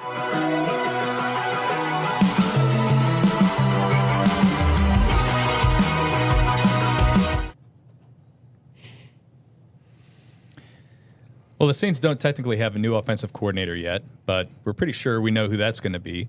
Well, the Saints don't technically have a new offensive coordinator yet, but we're pretty sure we know who that's going to be.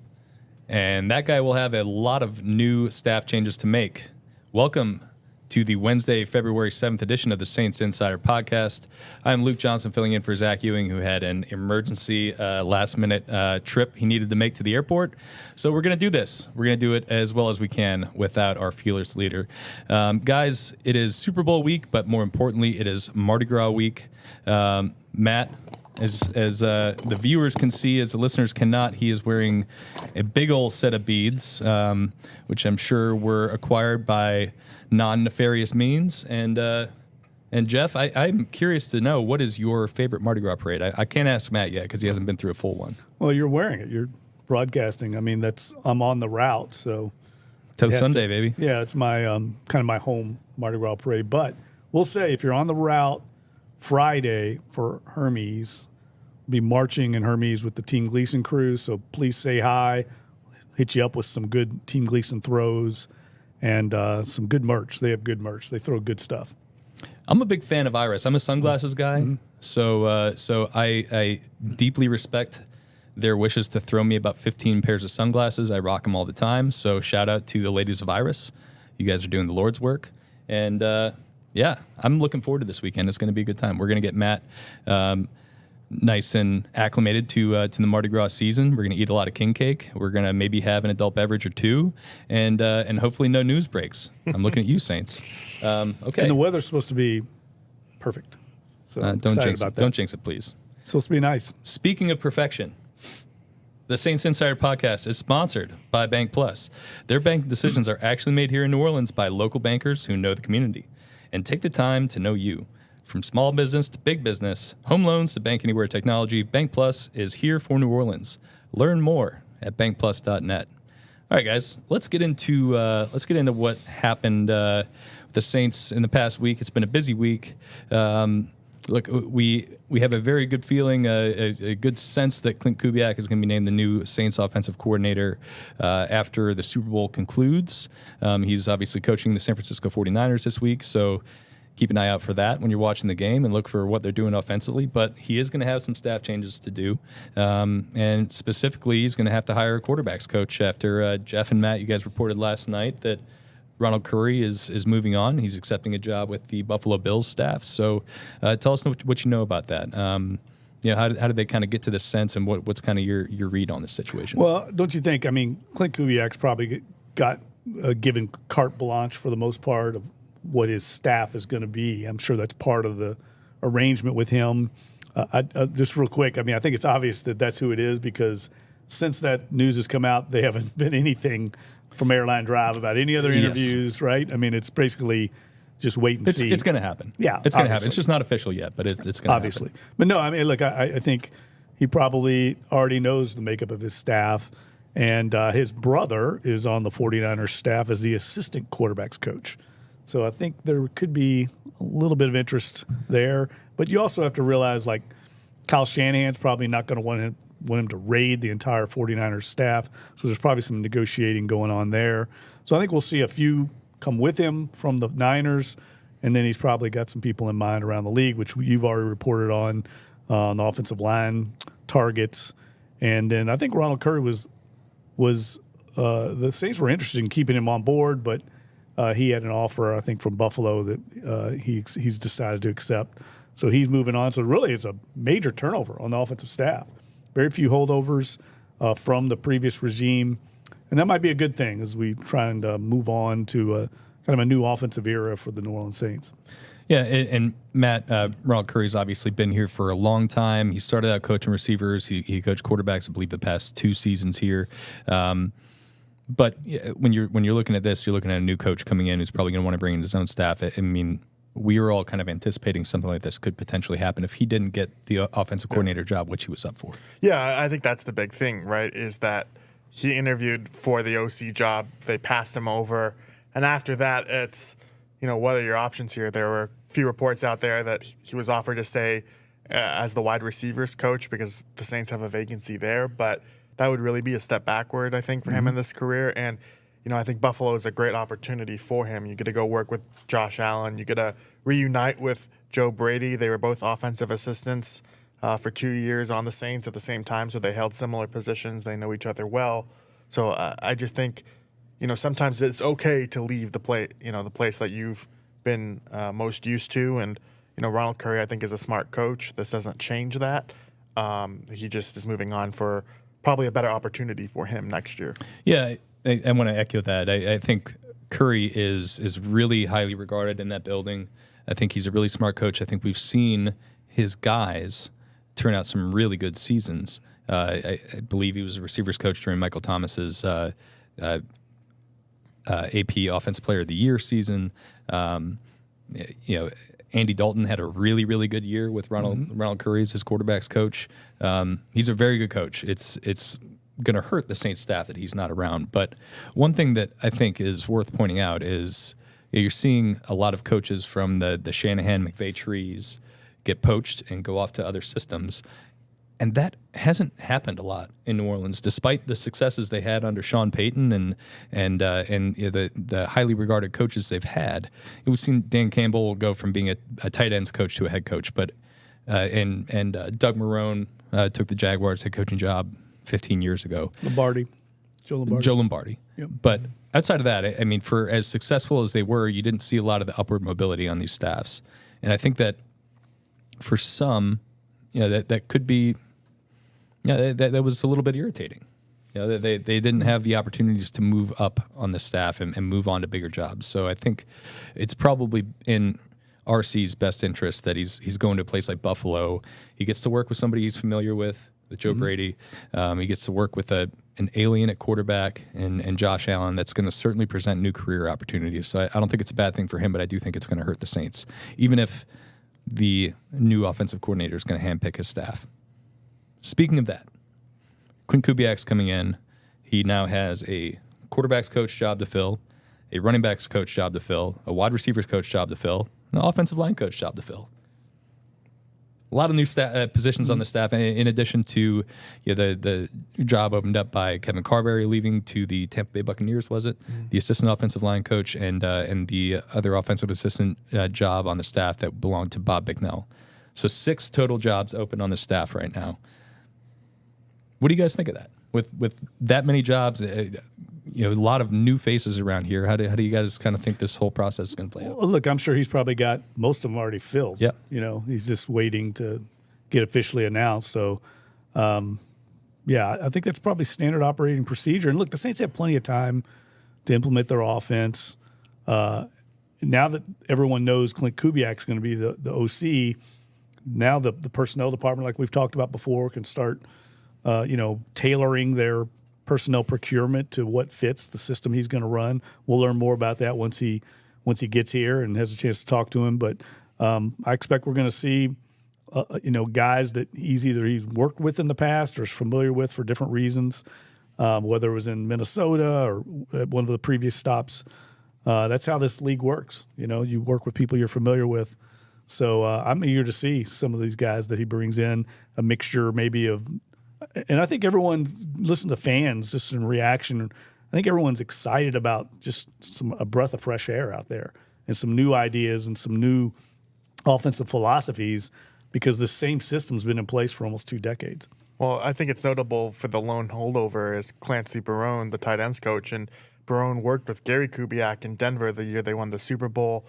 And that guy will have a lot of new staff changes to make. Welcome to the Wednesday, February 7th edition of the Saints Insider Podcast. I'm Luke Johnson, filling in for Zach Ewing, who had an emergency last-minute trip he needed to make to the airport. So we're going to do this. We're going to do it as well as we can without our fearless leader. Guys, it is Super Bowl week, but more importantly, it is Mardi Gras week. Matt, as the viewers can see, as the listeners cannot, he is wearing a big old set of beads, which I'm sure were acquired by non-nefarious means. And Jeff, I'm curious to know, what is your favorite Mardi Gras parade? I can't ask Matt yet because he hasn't been through a full one. Well, you're wearing it. You're broadcasting. I mean, I'm on the route, so Till Sunday, baby. Yeah, it's my kind of my home Mardi Gras parade. But we'll say if you're on the route Friday for Hermes, be marching in Hermes with the Team Gleason crew. So please say hi. Hit you up with some good Team Gleason throws and some good merch. They have good merch. They throw good stuff. I'm a big fan of Iris. I'm a sunglasses guy, so I deeply respect their wishes to throw me about 15 pairs of sunglasses. I rock them all the time. So shout out to the ladies of Iris. You guys are doing the Lord's work. And yeah, I'm looking forward to this weekend. It's going to be a good time. We're going to get Matt nice and acclimated to the Mardi Gras season. We're going to eat a lot of king cake. We're going to maybe have an adult beverage or two, and hopefully no news breaks. I'm looking at you, Saints. Okay. And the weather's supposed to be perfect. So don't jinx it, please. It's supposed to be nice. Speaking of perfection, the Saints Insider Podcast is sponsored by Bank Plus. Their bank decisions are actually made here in New Orleans by local bankers who know the community and take the time to know you. From small business to big business, home loans to bank anywhere technology, Bank Plus is here for New Orleans. Learn more at bankplus.net. All right, guys, let's get into what happened with the Saints in the past week. It's been a busy week. Look, we have a very good feeling, a good sense that Clint Kubiak is going to be named the new Saints offensive coordinator after the Super Bowl concludes. He's obviously coaching the San Francisco 49ers this week, so keep an eye out for that when you're watching the game and look for what they're doing offensively. But he is going to have some staff changes to do. And specifically, he's going to have to hire a quarterbacks coach after Jeff and Matt, you guys reported last night that Ronald Curry is moving on. He's accepting a job with the Buffalo Bills staff. So tell us what you know about that. How did they kind of get to this sense, and what's kind of your read on this situation? Well, don't you think, Clint Kubiak's probably got given carte blanche for the most part of what his staff is going to be. I'm sure that's part of the arrangement with him. Just real quick, I think it's obvious that that's who it is, because since that news has come out, they haven't been anything from Airline Drive about any other interviews, right? It's basically just wait and see. It's going to happen. Yeah, it's going to happen. It's just not official yet, but it's going to happen. Obviously. But no, look, I think he probably already knows the makeup of his staff, and his brother is on the 49ers staff as the assistant quarterbacks coach. So I think there could be a little bit of interest there. But you also have to realize, like, Kyle Shanahan's probably not going to want him to raid the entire 49ers staff. So there's probably some negotiating going on there. So I think we'll see a few come with him from the Niners, and then he's probably got some people in mind around the league, which you've already reported on the offensive line targets. And then I think Ronald Curry was the Saints were interested in keeping him on board, but he had an offer, I think, from Buffalo that he's decided to accept. So he's moving on. So really it's a major turnover on the offensive staff. Very few holdovers from the previous regime. And that might be a good thing as we try and move on to kind of a new offensive era for the New Orleans Saints. Yeah, and Matt, Ronald Curry's obviously been here for a long time. He started out coaching receivers. He coached quarterbacks, I believe, the past 2 seasons here. But when you're looking at this, you're looking at a new coach coming in who's probably going to want to bring in his own staff. We were all kind of anticipating something like this could potentially happen if he didn't get the offensive coordinator job, which he was up for. Yeah, I think that's the big thing, right, is that he interviewed for the OC job. They passed him over. And after that, it's, what are your options here? There were a few reports out there that he was offered to stay as the wide receivers coach because the Saints have a vacancy there. But that would really be a step backward, I think, for him in this career. And, I think Buffalo is a great opportunity for him. You get to go work with Josh Allen. You get to reunite with Joe Brady. They were both offensive assistants for 2 years on the Saints at the same time, so they held similar positions. They know each other well. So I just think, sometimes it's okay to leave the place that you've been most used to. And, Ronald Curry, I think, is a smart coach. This doesn't change that. He just is moving on for probably a better opportunity for him next year. Yeah, I want to echo that. I think Curry is really highly regarded in that building. I think he's a really smart coach. I think we've seen his guys turn out some really good seasons. I believe he was a receivers coach during Michael Thomas's AP Offensive Player of the Year season. Andy Dalton had a really, really good year with Ronald Curry as his quarterback's coach. He's a very good coach. It's going to hurt the Saints staff that he's not around. But one thing that I think is worth pointing out is you're seeing a lot of coaches from the Shanahan-McVay trees get poached and go off to other systems. And that hasn't happened a lot in New Orleans, despite the successes they had under Sean Payton and the highly regarded coaches they've had. We've seen Dan Campbell go from being a tight ends coach to a head coach, but Doug Marrone took the Jaguars head coaching job 15 years ago. Joe Lombardi. Yep. But outside of that, I mean, for as successful as they were, you didn't see a lot of the upward mobility on these staffs, and I think that for some, that could be. Yeah, that was a little bit irritating. They didn't have the opportunities to move up on the staff and move on to bigger jobs. So I think it's probably in RC's best interest that he's going to a place like Buffalo. He gets to work with somebody he's familiar with Joe Brady. He gets to work with an alien at quarterback and Josh Allen. That's going to certainly present new career opportunities. So I don't think it's a bad thing for him, but I do think it's going to hurt the Saints, even if the new offensive coordinator is going to handpick his staff. Speaking of that, Clint Kubiak's coming in. He now has a quarterback's coach job to fill, a running back's coach job to fill, a wide receivers coach job to fill, an offensive line coach job to fill. A lot of new positions on the staff, in addition to the job opened up by Kevin Carberry leaving to the Tampa Bay Buccaneers, was it? The assistant offensive line coach and the other offensive assistant job on the staff that belonged to Bob Bicknell. So 6 total jobs open on the staff right now. What do you guys think of that? With that many jobs, a lot of new faces around here. How do you guys kind of think this whole process is going to play out? Well, look, I'm sure he's probably got most of them already filled. Yeah. He's just waiting to get officially announced. So, I think that's probably standard operating procedure. And look, the Saints have plenty of time to implement their offense. Now that everyone knows Clint Kubiak's going to be the OC, now the personnel department, like we've talked about before, can start tailoring their personnel procurement to what fits the system he's going to run. We'll learn more about that once he gets here and has a chance to talk to him. But I expect we're going to see, guys that he's worked with in the past or is familiar with for different reasons, whether it was in Minnesota or at one of the previous stops. That's how this league works. You work with people you're familiar with. So I'm eager to see some of these guys that he brings in, a mixture maybe of. And I think everyone, listen to fans just in reaction. I think everyone's excited about just a breath of fresh air out there and some new ideas and some new offensive philosophies because the same system's been in place for almost 2 decades. Well, I think it's notable for the lone holdover is Clancy Barone, the tight ends coach. And Barone worked with Gary Kubiak in Denver the year they won the Super Bowl.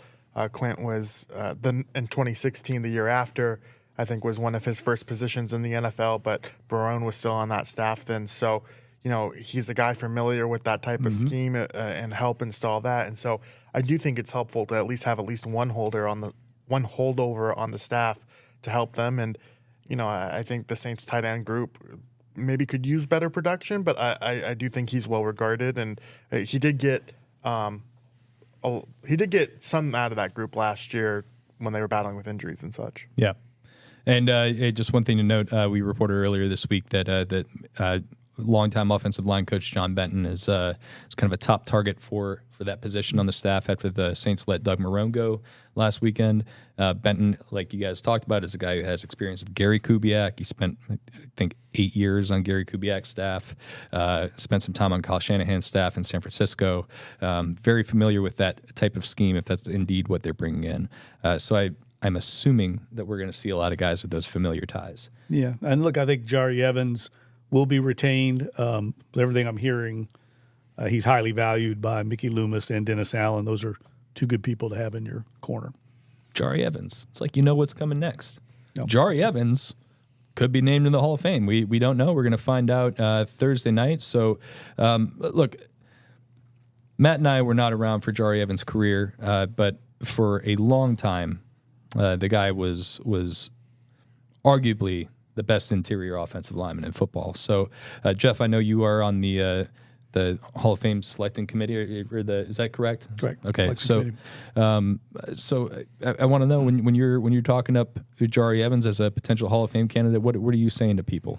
Clint was in 2016, the year after, I think was one of his first positions in the NFL, but Barone was still on that staff then. So, he's a guy familiar with that type of scheme and help install that. And so I do think it's helpful to at least have one holdover on the staff to help them. And, I think the Saints tight end group maybe could use better production, but I do think he's well regarded. And he did get some out of that group last year when they were battling with injuries and such. Yeah. And just one thing to note, we reported earlier this week that longtime offensive line coach John Benton is kind of a top target for that position on the staff after the Saints let Doug Marrone go last weekend. Benton, like you guys talked about, is a guy who has experience with Gary Kubiak. He spent, I think, 8 years on Gary Kubiak's staff, spent some time on Kyle Shanahan's staff in San Francisco. Very familiar with that type of scheme, if that's indeed what they're bringing in. So I'm assuming that we're going to see a lot of guys with those familiar ties. Yeah, and look, I think Jahri Evans will be retained. Everything I'm hearing, he's highly valued by Mickey Loomis and Dennis Allen. Those are two good people to have in your corner. Jahri Evans. It's like you know what's coming next. No. Jahri Evans could be named in the Hall of Fame. We don't know. We're going to find out Thursday night. So, look, Matt and I were not around for Jahri Evans' career, but for a long time, the guy was arguably the best interior offensive lineman in football. So, Jeff, I know you are on the Hall of Fame selecting committee, is that correct? Correct. Okay, Selection so I want to know when you're talking up Jahri Evans as a potential Hall of Fame candidate, what are you saying to people?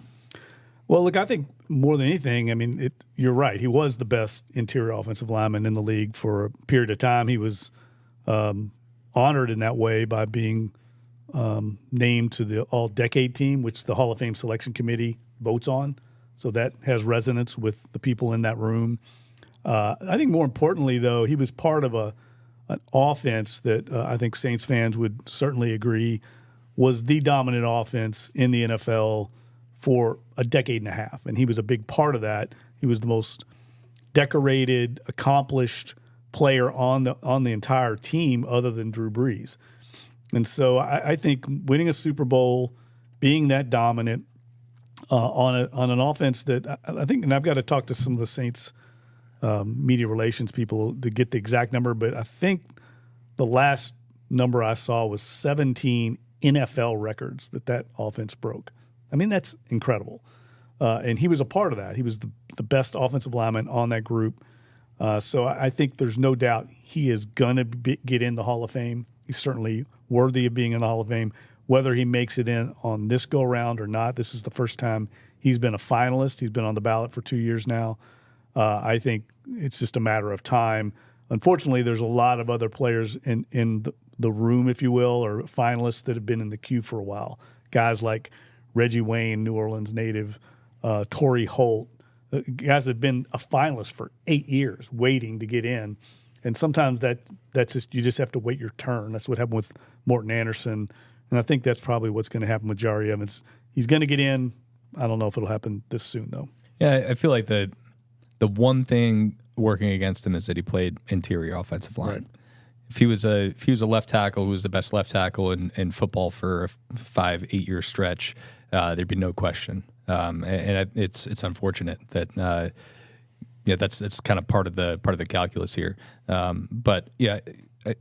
Well, look, I think more than anything, I mean, you're right. He was the best interior offensive lineman in the league for a period of time. He was honored in that way by being named to the All-Decade team, which the Hall of Fame Selection Committee votes on. So that has resonance with the people in that room. I think more importantly, though, he was part of an offense that I think Saints fans would certainly agree was the dominant offense in the NFL for a decade and a half. And he was a big part of that. He was the most decorated, accomplished player on the entire team other than Drew Brees. And so I think winning a Super Bowl, being that dominant, on an offense that I think, and I've got to talk to some of the Saints media relations people to get the exact number, but I think the last number I saw was 17 NFL records that offense broke. I mean, that's incredible. And he was a part of that. He was the best offensive lineman on that group. So I think there's no doubt he is going to get in the Hall of Fame. He's certainly worthy of being in the Hall of Fame. Whether he makes it in on this go-round or not, this is the first time he's been a finalist. He's been on the ballot for 2 years now. I think it's just a matter of time. Unfortunately, there's a lot of other players in the room, if you will, or finalists that have been in the queue for a while. Guys like Reggie Wayne, New Orleans native, Torrey Holt, guys that have been a finalist for 8 years waiting to get in. And sometimes that's just you just have to wait your turn. That's what happened with Morton Anderson. And I think that's probably what's going to happen with Jahri Evans. He's going to get in. I don't know if it'll happen this soon, though. Yeah, I feel like the one thing working against him is that he played interior offensive line. Right. If he was a left tackle who was the best left tackle in football for a 5-8 year stretch, there'd be no question. And it's unfortunate that that's kind of part of the calculus here. But yeah.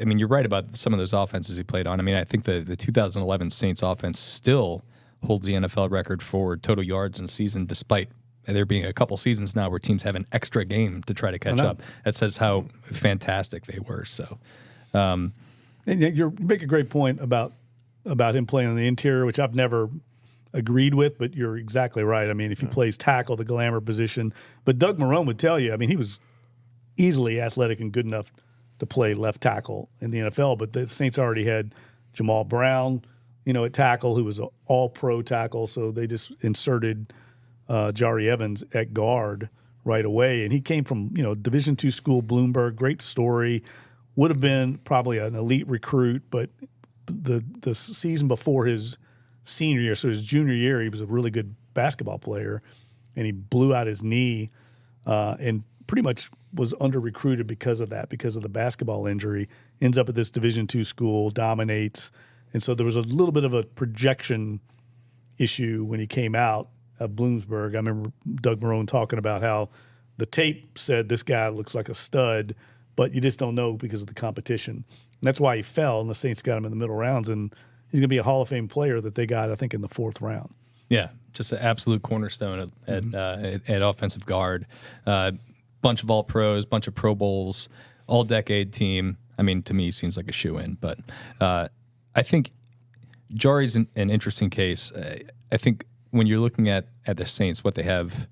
I mean, you're right about some of those offenses he played on. I mean, I think the 2011 Saints offense still holds the NFL record for total yards in a season, despite there being a couple seasons now where teams have an extra game to try to catch up. That says how fantastic they were. So, and you make a great point about him playing on the interior, which I've never agreed with, but you're exactly right. I mean, if he plays tackle, the glamour position, but Doug Marrone would tell you, I mean, he was easily athletic and good enough to play left tackle in the NFL, but the Saints already had Jamal Brown, at tackle, who was an all-pro tackle, so they just inserted Jahri Evans at guard right away, and he came from, Division II school, Bloomberg, great story, would have been probably an elite recruit, but the season before his senior year, so his junior year, he was a really good basketball player, and he blew out his knee and pretty much was under-recruited because of that, because of the basketball injury, ends up at this Division II school, dominates. And so there was a little bit of a projection issue when he came out of Bloomsburg. I remember Doug Marrone talking about how the tape said this guy looks like a stud, but you just don't know because of the competition. And that's why he fell, and the Saints got him in the middle rounds, and he's going to be a Hall of Fame player that they got, I think, in the 4th round. Yeah, just an absolute cornerstone at offensive guard. Bunch of all-pros, bunch of Pro Bowls, all-decade team. I mean, to me, he seems like a shoo-in. But I think Jahri's an interesting case. I think when you're looking at the Saints, what they have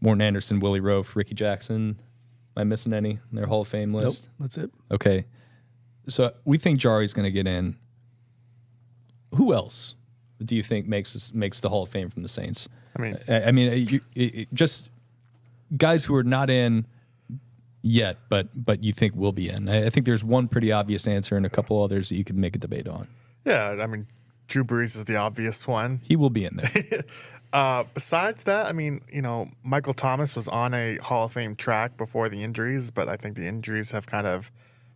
Morton Anderson, Willie Rofe, Ricky Jackson. Am I missing any in their Hall of Fame list? Nope, that's it. Okay. So we think Jahri's going to get in. Who else do you think makes the Hall of Fame from the Saints? I mean, Just guys who are not in yet, but you think will be in. I think there's one pretty obvious answer and a couple others that you could make a debate on. yeah, I mean, Drew Brees is the obvious one. He will be in there. Besides that, I mean, Michael Thomas was on a Hall of Fame track before the injuries, but I think the injuries have kind of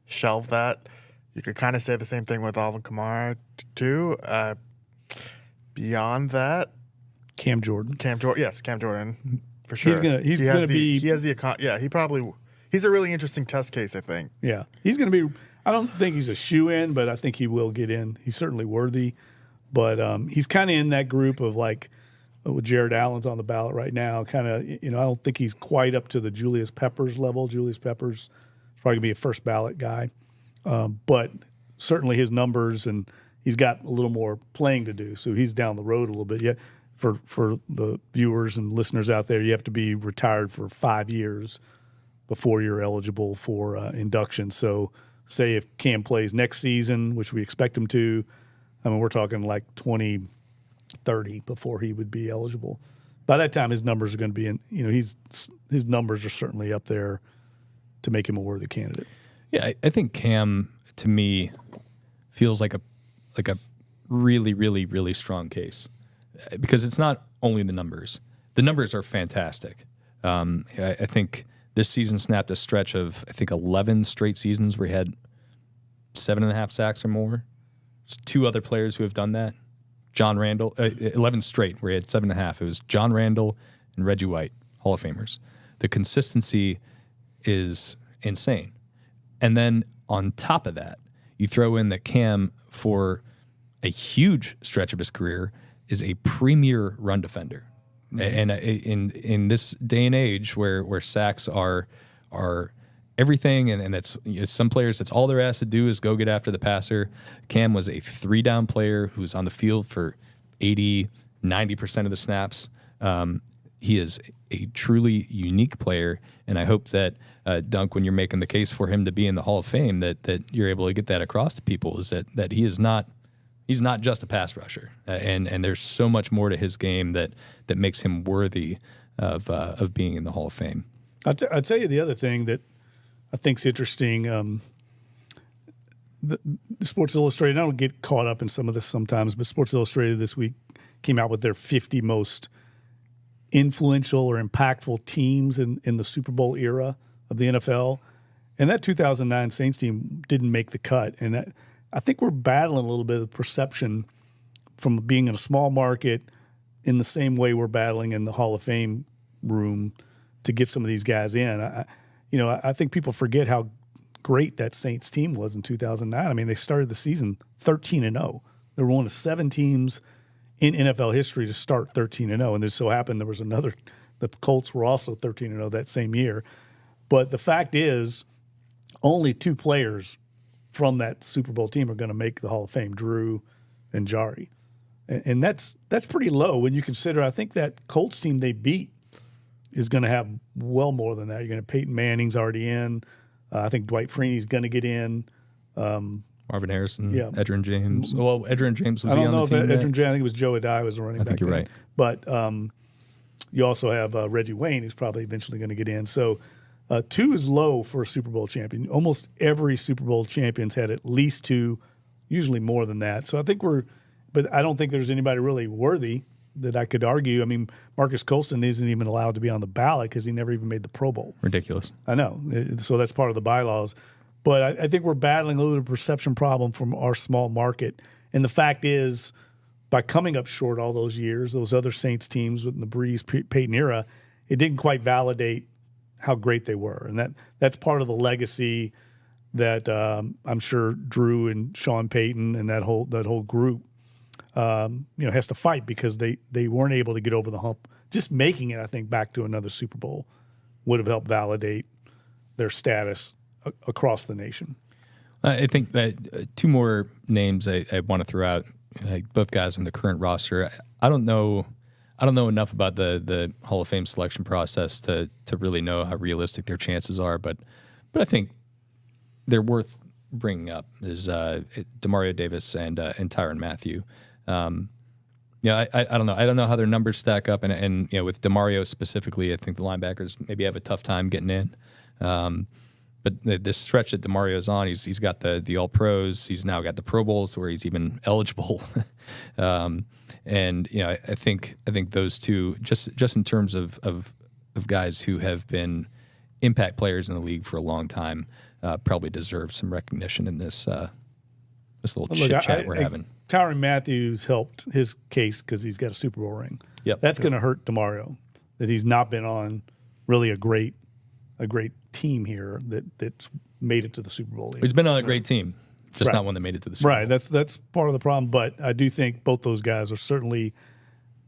shelved that. You could kind of say the same thing with Alvin Kamara, too. Beyond that, Cam Jordan. Cam Jordan, for sure. He's gonna be. He's a really interesting test case, I think. Yeah, he's going to be. I don't think he's a shoe-in, but I think he will get in. He's certainly worthy, but he's kind of in that group of like, Jared Allen's on the ballot right now. Kind of, I don't think he's quite up to the Julius Peppers level. Julius Peppers is probably going to be a first ballot guy, but certainly his numbers, and he's got a little more playing to do, so he's down the road a little bit. Yeah, for the viewers and listeners out there, you have to be retired for 5 years before you're eligible for induction. So say if Cam plays next season, which we expect him to, I mean, we're talking like 2030 before he would be eligible. By that time, his numbers are going to be in, his numbers are certainly up there to make him a worthy candidate. Yeah, I think Cam, to me, feels like a really, really, really strong case because it's not only the numbers. The numbers are fantastic. I think this season snapped a stretch of, 11 straight seasons where he had 7.5 sacks or more. There's 2 other players who have done that. John Randall, 11 straight where he had 7.5. It was John Randall and Reggie White, Hall of Famers. The consistency is insane. And then on top of that, you throw in that Cam, for a huge stretch of his career, is a premier run defender. And in this day and age where sacks are everything, and that's some players, that's all they're asked to do is go get after the passer. Cam was a 3-down player who was on the field for 80-90% of the snaps. He is a truly unique player, and I hope that Dunk, when you're making the case for him to be in the Hall of Fame, that you're able to get that across to people, is that he is not. He's not just a pass rusher, and there's so much more to his game that makes him worthy of being in the Hall of Fame. I'll tell you the other thing that I think's interesting. The Sports Illustrated, I don't get caught up in some of this sometimes, but Sports Illustrated this week came out with their 50 most influential or impactful teams in the Super Bowl era of the NFL, and that 2009 Saints team didn't make the cut, and I think we're battling a little bit of perception from being in a small market in the same way we're battling in the Hall of Fame room to get some of these guys in. I think people forget how great that Saints team was in 2009. I mean, they started the season 13-0. They were one of 7 teams in NFL history to start 13-0, and it so happened there was another. The Colts were also 13-0 that same year. But the fact is, only 2 players from that Super Bowl team are going to make the Hall of Fame, Drew and Jahri. And that's pretty low when you consider, I think that Colts team they beat is going to have well more than that. You're going to Peyton Manning's already in. I think Dwight Freeney's going to get in. Marvin Harrison, yeah. Edgerrin James. Well, Edgerrin James, was I he don't on know the if team? Edgerrin James, I think it was Joe Adai was the running back. I think you're right. But you also have Reggie Wayne, who's probably eventually going to get in. So 2 is low for a Super Bowl champion. Almost every Super Bowl champion's had at least 2, usually more than that. So I think but I don't think there's anybody really worthy that I could argue. I mean, Marcus Colston isn't even allowed to be on the ballot because he never even made the Pro Bowl. Ridiculous. I know. So that's part of the bylaws. But I think we're battling a little bit of a perception problem from our small market. And the fact is, by coming up short all those years, those other Saints teams in the Brees, Peyton era, it didn't quite validate how great they were. And that's part of the legacy that I'm sure Drew and Sean Payton and that whole group has to fight, because they weren't able to get over the hump. Just making it, I think, back to another Super Bowl would have helped validate their status across the nation. I think 2 more names I want to throw out, both guys on the current roster. I don't know. I don't know enough about the Hall of Fame selection process to really know how realistic their chances are, but I think they're worth bringing up is Demario Davis and Tyrann Mathieu. Yeah, I don't know. I don't know how their numbers stack up, and with Demario specifically, I think the linebackers maybe have a tough time getting in. But this stretch that Demario's on, he's got the All Pros. He's now got the Pro Bowls where he's even eligible. And I think those two, just in terms of guys who have been impact players in the league for a long time, probably deserve some recognition in this little chit chat we're having. Tyrann Mathieu's helped his case because he's got a Super Bowl ring. Yep. That's going to hurt Demario, that he's not been on really a great team here that's made it to the Super Bowl. He's been on a great team, just not one that made it to the Super Bowl. Right. That's part of the problem. But I do think both those guys will certainly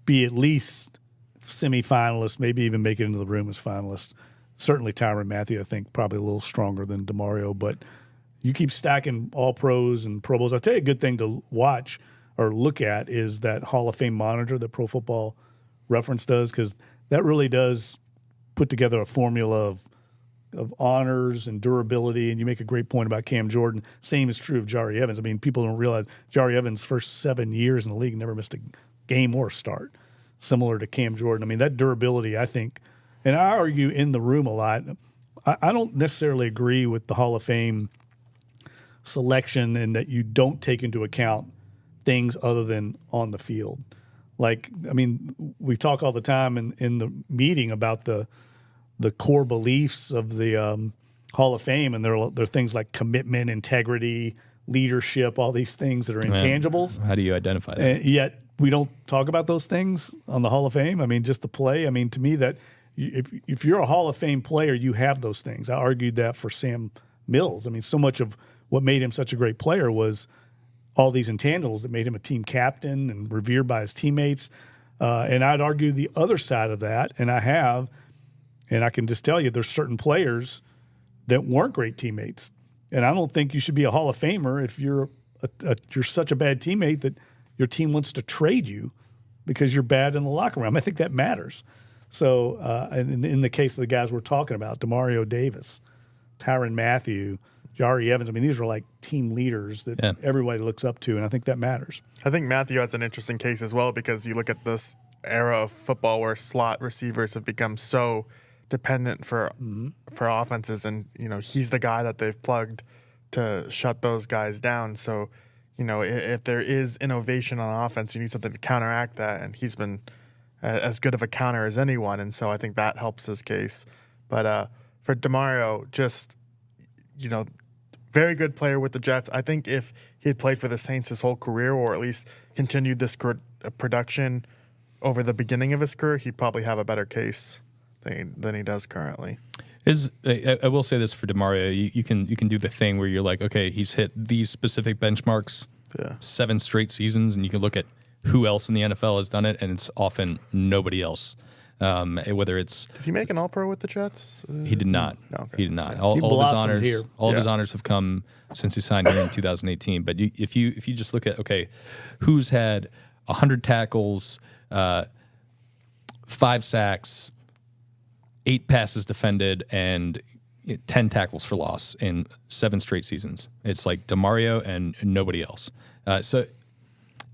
be at least semifinalists, maybe even make it into the room as finalists. Certainly Tyrann Mathieu, I think, probably a little stronger than Demario, but you keep stacking All Pros and Pro Bowls. I'll tell you a good thing to watch or look at is that Hall of Fame monitor that Pro Football Reference does, because that really does put together a formula of honors and durability. And you make a great point about Cam Jordan. Same is true of Jahri Evans. I mean, people don't realize Jahri Evans' first 7 years in the league never missed a game or start, similar to Cam Jordan. I mean, that durability, I think, and I argue in the room a lot, I don't necessarily agree with the Hall of Fame selection and that you don't take into account things other than on the field. Like, I mean, we talk all the time in the meeting about the core beliefs of the Hall of Fame, and there are things like commitment, integrity, leadership, all these things that are intangibles. How do you identify that? And yet we don't talk about those things on the Hall of Fame. I mean, just the play. I mean, to me, that if you're a Hall of Fame player, you have those things. I argued that for Sam Mills. I mean, so much of what made him such a great player was all these intangibles that made him a team captain and revered by his teammates. And I'd argue the other side of that, and I have, and I can just tell you there's certain players that weren't great teammates. And I don't think you should be a Hall of Famer if you're such a bad teammate that your team wants to trade you because you're bad in the locker room. I think that matters. So and in the case of the guys we're talking about, Demario Davis, Tyrann Mathieu, Jahri Evans, I mean, these are like team leaders that everybody looks up to, and I think that matters. I think Mathieu has an interesting case as well because you look at this era of football where slot receivers have become so dependent for offenses, and he's the guy that they've plugged to shut those guys down. So, if there is innovation on offense, you need something to counteract that, and he's been as good of a counter as anyone, and so I think that helps his case. But for Demario, just very good player with the Jets. I think if he had played for the Saints his whole career, or at least continued this production over the beginning of his career, he'd probably have a better case than he does currently. I will say this for Demario, you can do the thing where you're like, okay, he's hit these specific benchmarks 7 straight seasons, and you can look at who else in the NFL has done it, and it's often nobody else. Whether it's did he make an All-Pro with the Jets? He did not. No, okay. He did not. He All of his honors, here. all of his honors have come since he signed here in 2018. But if you just look at who's had 100 tackles, 5 sacks, 8 passes defended, and 10 tackles for loss in 7 straight seasons, it's like Demario and nobody else. So.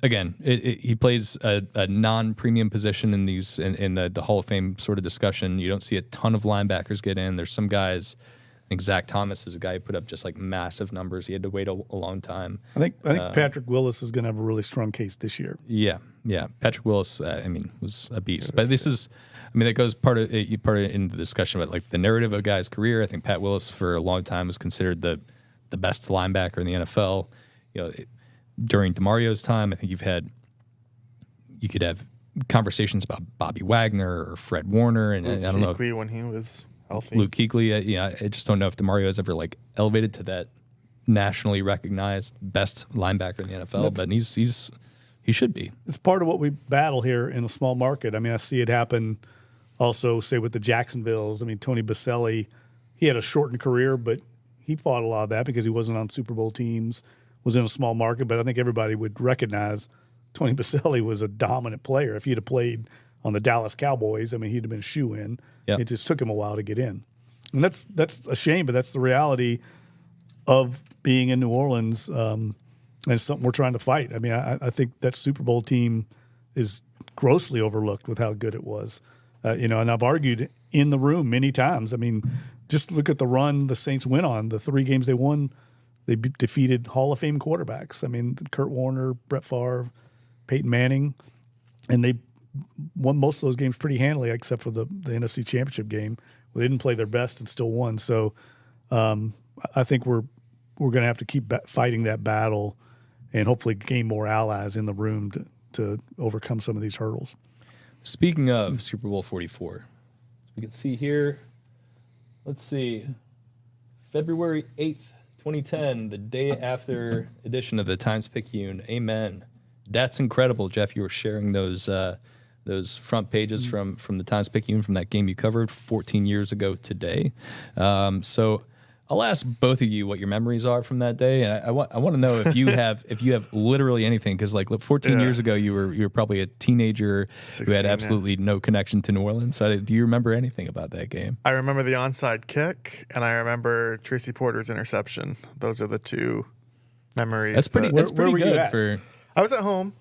Again, he plays a non-premium position in the Hall of Fame sort of discussion. You don't see a ton of linebackers get in. There's some guys. I think Zach Thomas is a guy who put up just like massive numbers. He had to wait a long time. I think Patrick Willis is going to have a really strong case this year. Yeah. Patrick Willis, was a beast. But this is, that goes part of in the discussion about like the narrative of a guy's career. I think Pat Willis for a long time was considered the best linebacker in the NFL. During Demario's time, I think you could have conversations about Bobby Wagner or Fred Warner, and I don't know when he was healthy. Luke Kuechly. I just don't know if Demario has ever like elevated to that nationally recognized best linebacker in the NFL. But he should be. It's part of what we battle here in a small market. I mean, I see it happen also, say with the Jacksonvilles. I mean, Tony Baselli, he had a shortened career, but he fought a lot of that because he wasn't on Super Bowl teams. Was in a small market, but I think everybody would recognize Tony Baselli was a dominant player. If he'd have played on the Dallas Cowboys, I mean, he'd have been a shoe-in. Yep. It just took him a while to get in. And that's a shame, but that's the reality of being in New Orleans, and it's something we're trying to fight. I mean, I think that Super Bowl team is grossly overlooked with how good it was. And I've argued in the room many times. I mean, just look at the run the Saints went on. The 3 games they won, they defeated Hall of Fame quarterbacks. I mean, Kurt Warner, Brett Favre, Peyton Manning, and they won most of those games pretty handily, except for the NFC Championship game. They didn't play their best and still won. So I think we're going to have to keep fighting that battle and hopefully gain more allies in the room to overcome some of these hurdles. Speaking of Super Bowl 44, we can see here, let's see, February 8th, 2010, the day after edition of the Times-Picayune. Amen. That's incredible, Jeff. You were sharing those front pages from the Times-Picayune from that game you covered 14 years ago today. So I'll ask both of you what your memories are from that day, and I want to know if you have literally anything, because like 14 years ago you were probably a teenager 16, who had absolutely no connection to New Orleans. So do you remember anything about that game? I remember the onside kick, and I remember Tracy Porter's interception. Those are the 2 memories. That's pretty. That's where pretty were you good at? for. I was at home,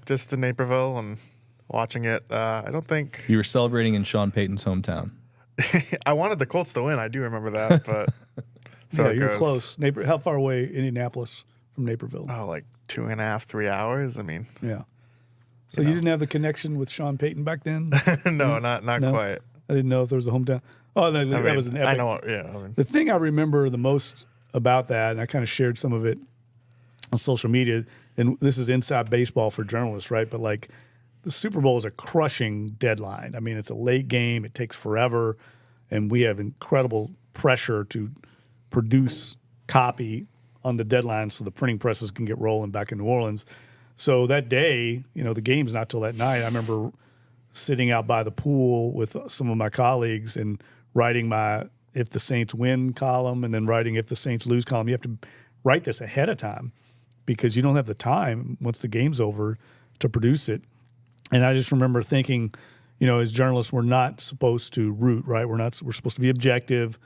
just in Naperville, and watching it. I don't think You were celebrating in Sean Payton's hometown. I wanted the Colts to win. I do remember that, but so yeah, it you're goes. close. How far away Indianapolis from Naperville? Oh, like 2.5, 3 hours. I mean, Yeah. So you didn't have the connection with Sean Payton back then? no, not No? quite. I didn't know if there was a hometown. Oh, no, I that mean, was an epic. I know. Yeah. I mean, The thing I remember the most about that, and I kind of shared some of it on social media, and this is inside baseball for journalists, right? But like the Super Bowl is a crushing deadline. I mean, it's a late game. It takes forever, and we have incredible pressure to produce copy on the deadline so the printing presses can get rolling back in New Orleans. So that day, the game's not till that night. I remember sitting out by the pool with some of my colleagues and writing my "If the Saints Win" column and then writing "If the Saints Lose" column. You have to write this ahead of time because you don't have the time once the game's over to produce it. And I just remember thinking, as journalists, we're not supposed to root, right? We're supposed to be objective.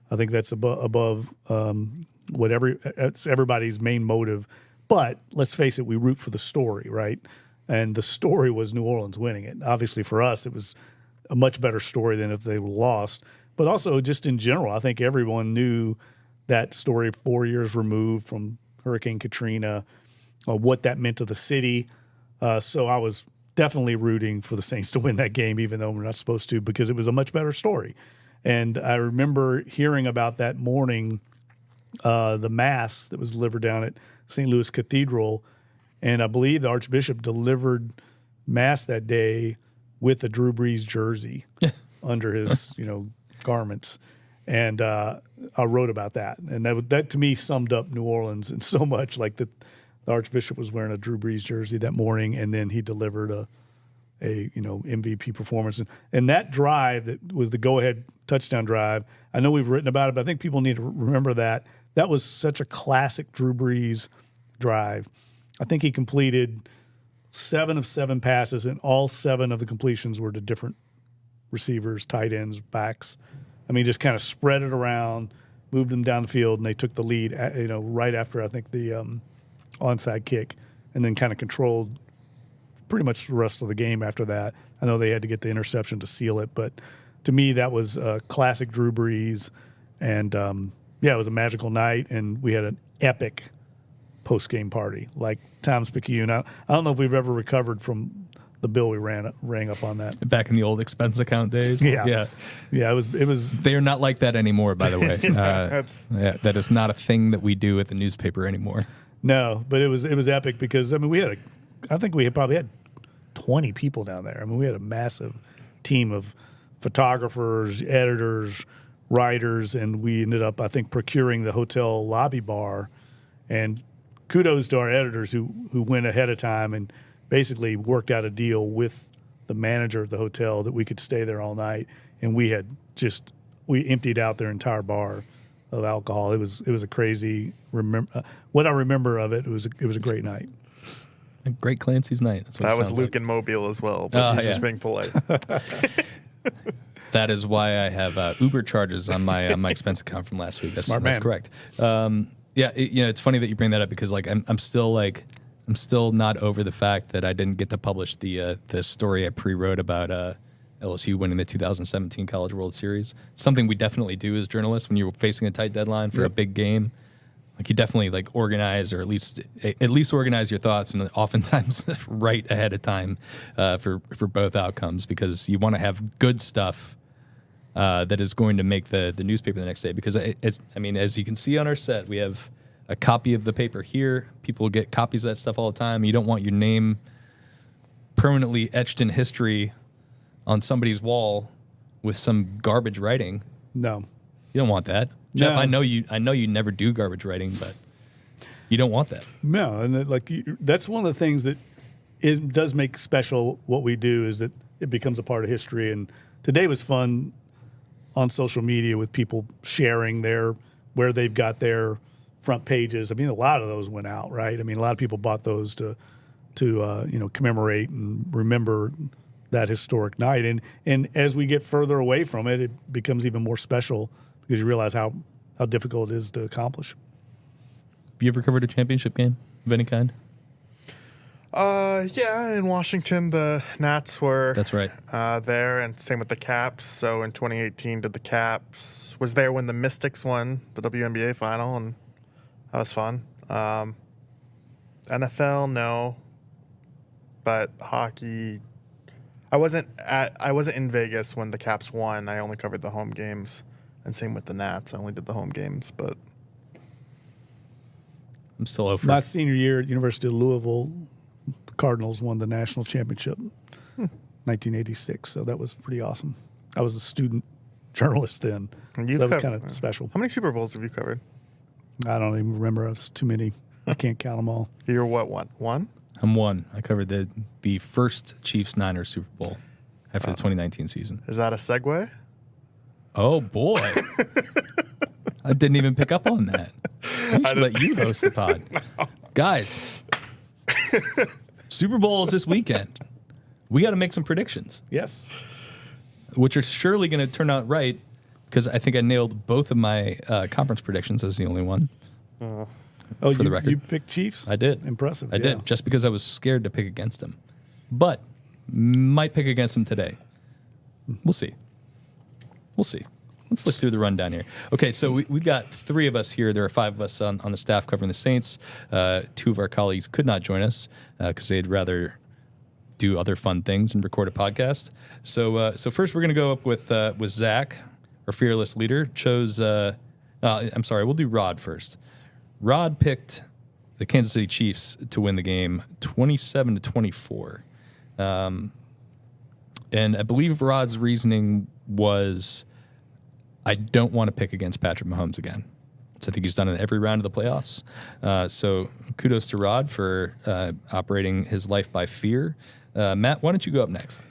I think that's above it's everybody's main motive. But let's face it, we root for the story, right? And the story was New Orleans winning it. Obviously, for us, it was a much better story than if they were lost. But also, just in general, I think everyone knew that story 4 years removed from Hurricane Katrina, what that meant to the city. So I was definitely rooting for the Saints to win that game, even though we're not supposed to, because it was a much better story. And I remember hearing about that morning, the Mass that was delivered down at St. Louis Cathedral, and I believe the Archbishop delivered Mass that day with a Drew Brees jersey under his, garments. And I wrote about that. And that to me summed up New Orleans in so much. Like the Archbishop was wearing a Drew Brees jersey that morning, and then he delivered a MVP performance. And that drive that was the go-ahead touchdown drive, I know we've written about it, but I think people need to remember that. That was such a classic Drew Brees drive. I think he completed 7 of 7 passes, and all 7 of the completions were to different receivers, tight ends, backs. I mean, just kind of spread it around, moved them down the field, and they took the lead, right after, I think, the onside kick, and then kind of controlled pretty much the rest of the game after that. I know they had to get the interception to seal it, but to me, that was classic Drew Brees. And, it was a magical night, and we had an epic post-game party, like Times-Picayune. I don't know if we've ever recovered from the bill we rang up on that. Back in the old expense account days? Yeah. It was. They are not like that anymore, by the way. That is not a thing that we do at the newspaper anymore. No, but it was epic because, I mean, I think we probably had 20 people down there. I mean, we had a massive team of photographers, editors, writers, and we ended up, I think, procuring the hotel lobby bar. And kudos to our editors who went ahead of time and basically worked out a deal with the manager of the hotel that we could stay there all night. And we emptied out their entire bar of alcohol. It was a crazy what I remember of it. It was a great night. A great Clancy's night. That's what That it was sounds Luke like. in Mobile as well, but he's just being polite. That is why I have Uber charges on my expense account from last week. That's Smart man. That's correct. It's funny that you bring that up because I'm still not over the fact that I didn't get to publish the story I pre-wrote about LSU winning the 2017 College World Series. Something we definitely do as journalists when you're facing a tight deadline for a big game. Like you definitely like organize, or at least organize your thoughts, and oftentimes write ahead of time for both outcomes, because you want to have good stuff that is going to make the newspaper the next day. Because as you can see on our set, we have a copy of the paper here. People get copies of that stuff all the time. You don't want your name permanently etched in history on somebody's wall with some garbage writing. No. You don't want that. Jeff, No. I know you never do garbage writing, but you don't want that. No, and that's one of the things that does make special what we do, is that it becomes a part of history. And today was fun on social media with people sharing where they've got their front pages. I mean, a lot of those went out, right? I mean, a lot of people bought those to commemorate and remember that historic night. And as we get further away from it, it becomes even more special, because you realize how difficult it is to accomplish. Have you ever covered a championship game of any kind? Yeah, in Washington, the Nats were That's right. there, and same with the Caps. So in 2018, did the Caps was there when the Mystics won the WNBA final, and that was fun. NFL, no, but hockey. I wasn't in Vegas when the Caps won. I only covered the home games, and same with the Nats. I only did the home games, but I'm still over. My senior year at University of Louisville, the Cardinals won the national championship, 1986. So that was pretty awesome. I was a student journalist then. And So you've that was covered- kind of special. how many Super Bowls have you covered? I don't even remember. It was too many. I can't count them all. You're what, one? I'm one. I covered the first Chiefs-Niners Super Bowl after the 2019 season. Is that a segue? Oh boy, I didn't even pick up on that. We should let you host the pod, guys. Super Bowl is this weekend. We got to make some predictions, Yes. which are surely going to turn out right, because I think I nailed both of my conference predictions as the only one. Oh, For the record. you picked Chiefs? I did. Impressive. I yeah. did, just because I was scared to pick against them. But might pick against them today. We'll see. Let's look through the rundown here. Okay, so we got three of us here. There are five of us on the staff covering the Saints. Two of our colleagues could not join us because they'd rather do other fun things and record a podcast. So first we're going to go up with Zach, our fearless leader. I'm sorry, we'll do Rod first. Rod picked the Kansas City Chiefs to win the game 27-24. And I believe Rod's reasoning was, I don't want to pick against Patrick Mahomes again. So I think he's done it every round of the playoffs. So kudos to Rod for operating his life by fear. Matt, why don't you go up next?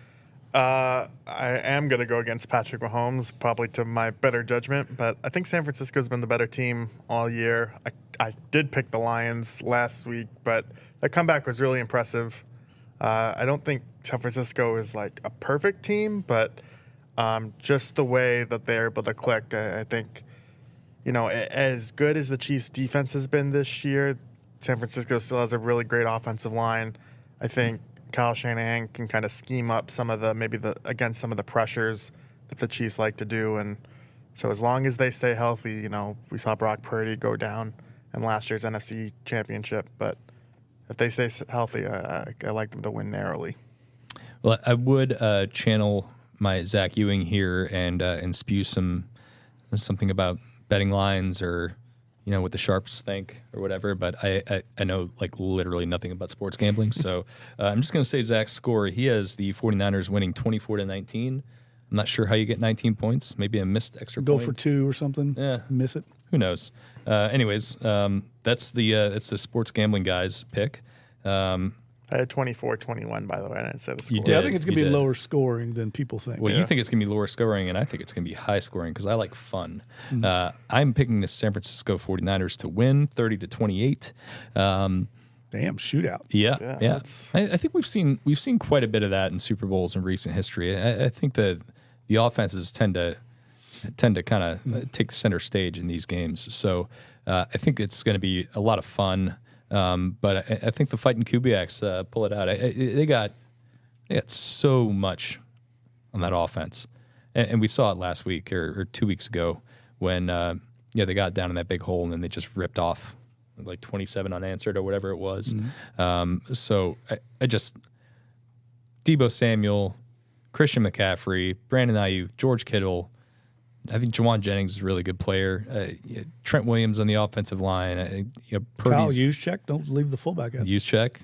I am going to go against Patrick Mahomes, probably to my better judgment, but I think San Francisco's been the better team all year. I did pick the Lions last week, but the comeback was really impressive. I don't think San Francisco is like a perfect team, but just the way that they're able to click, I think, as good as the Chiefs' defense has been this year, San Francisco still has a really great offensive line. I think Kyle Shanahan can kind of scheme up against some of the pressures that the Chiefs like to do. And so as long as they stay healthy, we saw Brock Purdy go down in last year's NFC Championship. But if they stay healthy, I like them to win narrowly. Well, I would channel my Zach Ewing here and spew something about betting lines or what the sharps think or whatever, but I know like literally nothing about sports gambling. So I'm just going to say Zach's score. He has the 49ers winning 24-19. I'm not sure how you get 19 points. Maybe a missed extra Go point. for two or something. Yeah. Miss it. Who knows? Anyways, that's the sports gambling guy's pick. I had 24-21, by the way. I didn't say the score. You Yeah, I did. think it's going to be lower scoring than people think. Well, Yeah. you think it's going to be lower scoring, and I think it's going to be high scoring because I like fun. I'm picking the San Francisco 49ers to win 30-28. damn shootout. Yeah. that's- I think we've seen quite a bit of that in Super Bowls in recent history. I think that the offenses tend to kind of take center stage in these games. So I think it's going to be a lot of fun. But I think the fighting Kubiaks pull it out. They got so much on that offense, and we saw it last week or 2 weeks ago when they got down in that big hole and then they just ripped off like 27 unanswered or whatever it was. So I just Deebo Samuel, Christian McCaffrey, Brandon Ayuk, George Kittle. I think Jawan Jennings is a really good player. Trent Williams on the offensive line. Kyle Juszczyk, don't leave the fullback out. Juszczyk,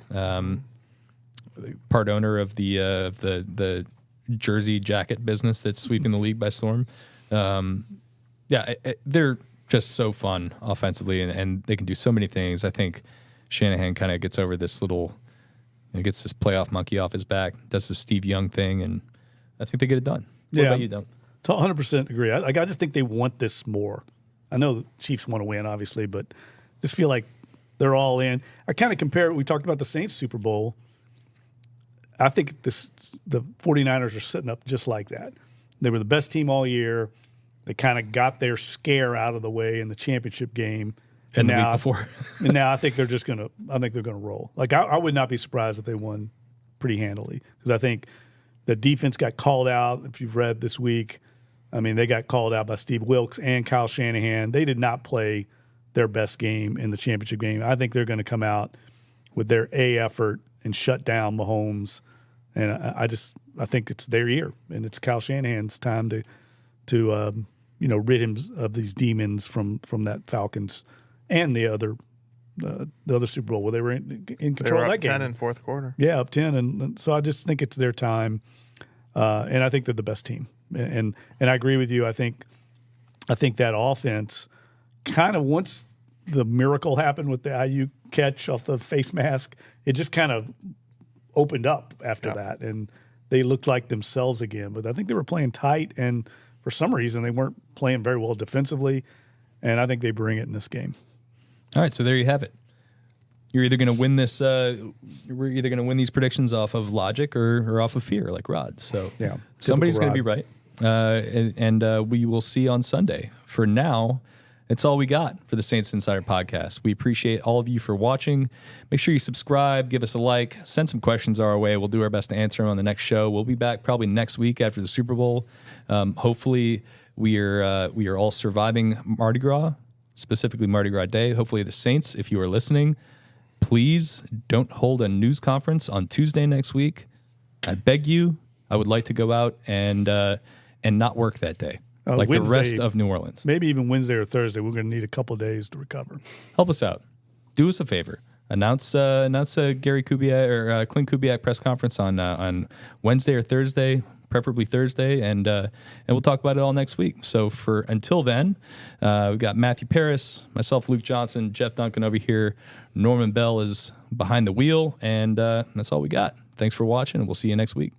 part owner of the jersey jacket business that's sweeping the league by storm. They're just so fun offensively, and they can do so many things. I think Shanahan kind of gets over this gets this playoff monkey off his back, does the Steve Young thing, and I think they get it done. What about you, Dunk? 100% agree. I just think they want this more. I know the Chiefs want to win, obviously, but just feel like they're all in. I kind of compare it. We talked about the Saints Super Bowl. I think the 49ers are setting up just like that. They were the best team all year. They kind of got their scare out of the way in the championship game. And the week before. And now I think they're just going to – I think they're going to roll. Like, I would not be surprised if they won pretty handily because I think the defense got called out, if you've read this week. I mean, they got called out by Steve Wilkes and Kyle Shanahan. They did not play their best game in the championship game. I think they're going to come out with their A effort and shut down Mahomes. And I think it's their year, and it's Kyle Shanahan's time to rid him of these demons from that Falcons and the other Super Bowl where they were in control they were of that game. 10 in fourth quarter. Yeah, up 10, and so I just think it's their time, and I think they're the best team. And I agree with you. I think that offense kind of once the miracle happened with the IU catch off the face mask, it just kind of opened up after that, and they looked like themselves again. But I think they were playing tight, and for some reason they weren't playing very well defensively, and I think they bring it in this game. All right, so there you have it. You're either going to win this. We're either going to win these predictions off of logic or off of fear, like Rod. So somebody's going to be right, and we will see on Sunday. For now, it's all we got for the Saints Insider Podcast. We appreciate all of you for watching. Make sure you subscribe, give us a like, send some questions our way. We'll do our best to answer them on the next show. We'll be back probably next week after the Super Bowl. Hopefully, we are all surviving Mardi Gras, specifically Mardi Gras Day. Hopefully, the Saints, if you are listening, please don't hold a news conference on Tuesday next week. I beg you. I would like to go out and not work that day. Like Wednesday, the rest of New Orleans. Maybe even Wednesday or Thursday. We're going to need a couple of days to recover. Help us out. Do us a favor. Announce a Gary Kubiak or Clint Kubiak press conference on Wednesday or Thursday, preferably Thursday, and we'll talk about it all next week. So until then, we've got Matthew Paras, myself, Luke Johnson, Jeff Duncan over here. Norman Bell is behind the wheel, and that's all we got. Thanks for watching, and we'll see you next week.